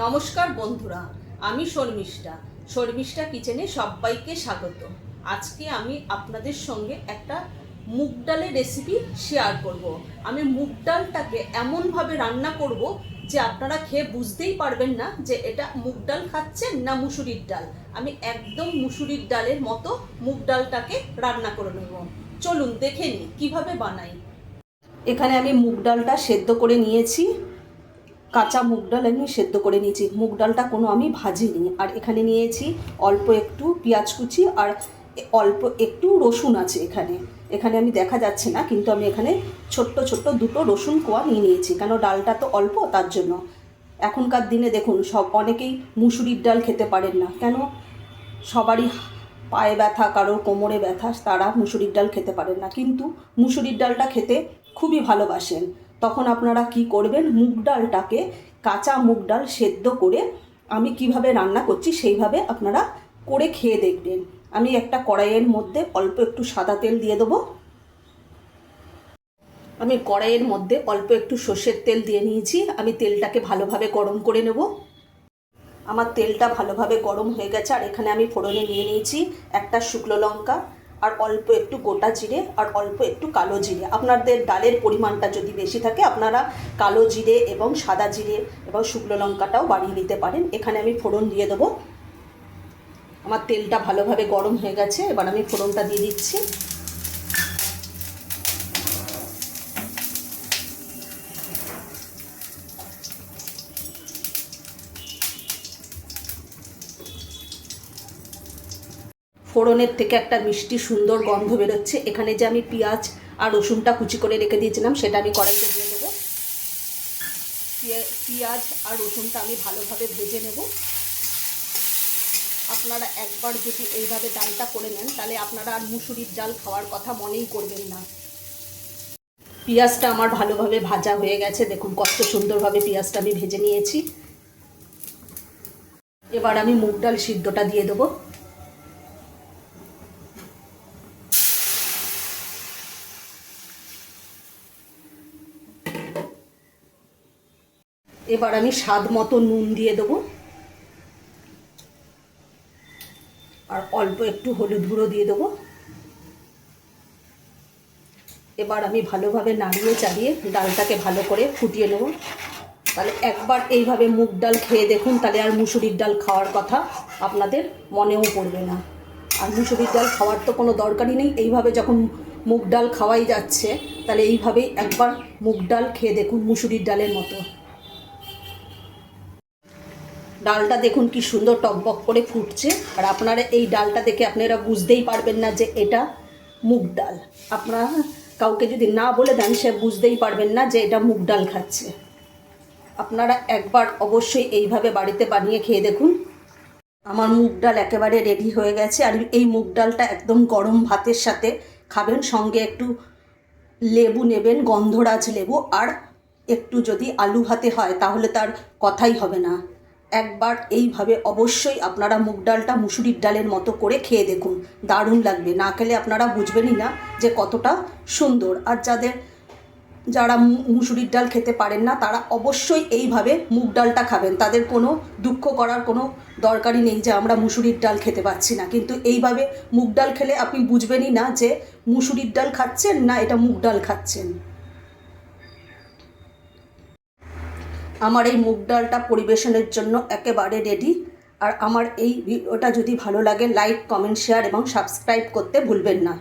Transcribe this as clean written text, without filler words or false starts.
নমস্কার বন্ধুরা, আমি শর্মিষ্ঠা। শর্মিষ্ঠা কিচেনে সবাইকে স্বাগত। আজকে আমি আপনাদের সঙ্গে একটা মুগ ডালের রেসিপি শেয়ার করব। আমি মুগ ডালটাকে এমনভাবে রান্না করব যে আপনারা খেয়ে বুঝতেই পারবেন না যে এটা মুগ ডাল খাচ্ছেন না মুসুরির ডাল। আমি একদম মুসুরির ডালের মতো মুগ ডালটাকে রান্না করে নেব। চলুন দেখে নিই কীভাবে বানাই। এখানে আমি মুগ ডালটা সেদ্ধ করে নিয়েছি। কাঁচা মুগ ডাল আমি সেদ্ধ করে নিয়েছি। মুগ ডালটা কোনো আমি ভাজিনি। আর এখানে নিয়েছি অল্প একটু পেঁয়াজ কুচি আর অল্প একটু রসুন আছে। এখানে আমি দেখা যাচ্ছে না, কিন্তু আমি এখানে ছোট্ট ছোট্ট দুটো রসুন কোয়া নিয়ে নিয়েছি, কেন ডালটা তো অল্প, তার জন্য। এখনকার দিনে দেখুন অনেকেই মুসুরির ডাল খেতে পারেন না, কেন সবারই পায়ে ব্যথা, কারোর কোমরে ব্যথা, তারা মুসুরির ডাল খেতে পারেন না, কিন্তু মুসুরির ডালটা খেতে খুবই ভালোবাসেন। তখন আপনারা কি করবেন, মুগ ডালটাকে, কাঁচা মুগ ডাল সেদ্ধ করে আমি কিভাবে রান্না করছি সেইভাবে আপনারা করে খেয়ে দেখবেন। আমি একটা কড়াইয়ের মধ্যে অল্প একটু সাদা তেল দিয়ে দেবো। আমি কড়াইয়ের মধ্যে অল্প একটু সর্ষের তেল দিয়ে নিয়েছি। আমি তেলটাকে ভালোভাবে গরম করে নেব। আমার তেলটা ভালোভাবে গরম হয়ে গেছে। আর এখানে আমি ফোড়নে নিয়ে নিয়েছি একটা শুকনো লঙ্কা আর অল্প একটু গোটা জিরে আর অল্প একটু কালো জিরে। আপনাদের ডালের পরিমাণটা যদি বেশি থাকে আপনারা কালো জিরে এবং সাদা জিরে এবং শুকনো লঙ্কাটাও বাড়িয়ে নিতে পারেন। এখানে আমি ফোড়ন দিয়ে দেবো। আমার তেলটা ভালোভাবে গরম হয়ে গেছে, এবার আমি ফোড়নটা দিয়ে দিচ্ছি। ফোড়নের থেকে একটা মিষ্টি সুন্দর গন্ধ বেরোচ্ছে। এখানে যে আমি পেঁয়াজ আর রসুনটা কুচি করে রেখে দিয়েছিলাম সেটা আমি কড়াইতে দিয়ে দেবো। পেঁয়াজ আর রসুনটা আমি ভালোভাবে ভেজে নেব। আপনারা একবার যদি এইভাবে ডালটা করে নেন তাহলে আপনারা আর মুসুরির ডাল খাওয়ার কথা মনেই করবেন না। পেঁয়াজটা আমার ভালোভাবে ভাজা হয়ে গেছে। দেখুন কত সুন্দরভাবে পেঁয়াজটা আমি ভেজে নিয়েছি। এবার আমি মুগ ডাল সিদ্ধটা দিয়ে দেবো। এবার আমি স্বাদ মতো নুন দিয়ে দেবো আর অল্প একটু হলুদ গুঁড়ো দিয়ে দেবো। এবার আমি ভালোভাবে নাড়িয়ে চাড়িয়ে ডালটাকে ভালো করে ফুটিয়ে নেব। তাহলে একবার এইভাবে মুগ ডাল খেয়ে দেখুন, তাহলে আর মুসুরির ডাল খাওয়ার কথা আপনাদের মনেও পড়বে না। আর মুসুরির ডাল খাওয়ার তো কোনো দরকারই নেই। এইভাবে যখন মুগ ডাল খাওয়াই যাচ্ছে, তাহলে এইভাবেই একবার মুগ ডাল খেয়ে দেখুন মুসুরির ডালের মতো। ডালটা দেখুন কি সুন্দর টকবক করে ফুটছে। আর আপনারা এই ডালটা দেখে আপনারা বুঝতেই পারবেন না যে এটা মুগ ডাল। আপনারা কাউকে যদি না বলে দেন সে বুঝতেই পারবেন না যে এটা মুগ ডাল খাচ্ছে। আপনারা একবার অবশ্যই এইভাবে বাড়িতে বানিয়ে খেয়ে দেখুন। আমার মুগ ডাল একেবারে রেডি হয়ে গেছে। আর এই মুগ ডালটা একদম গরম ভাতের সাথে খাবেন। সঙ্গে একটু লেবু নেবেন, গন্ধরাজ লেবু, আর একটু যদি আলু ভাতে হয় তাহলে তার কথাই হবে না। একবার এইভাবে অবশ্যই আপনারা মুগ ডালটা মুসুরির ডালের মতো করে খেয়ে দেখুন, দারুণ লাগবে। না খেলে আপনারা বুঝবেনই না যে কতটা সুন্দর। আর যারা মুসুরির ডাল খেতে পারেন না তারা অবশ্যই এইভাবে মুগ ডালটা খাবেন। তাদের কোনো দুঃখ করার কোনো দরকারই নেই যে আমরা মুসুরির ডাল খেতে পাচ্ছি না, কিন্তু এইভাবে মুগ ডাল খেলে আপনি বুঝবেনই না যে মুসুরির ডাল খাচ্ছেন না এটা মুগ ডাল খাচ্ছেন। আমার এই মুগ ডালটা পরিবেশনের জন্য একেবারে রেডি। আর আমার এই ভিডিওটা যদি ভালো লাগে লাইক, কমেন্ট, শেয়ার এবং সাবস্ক্রাইব করতে ভুলবেন না।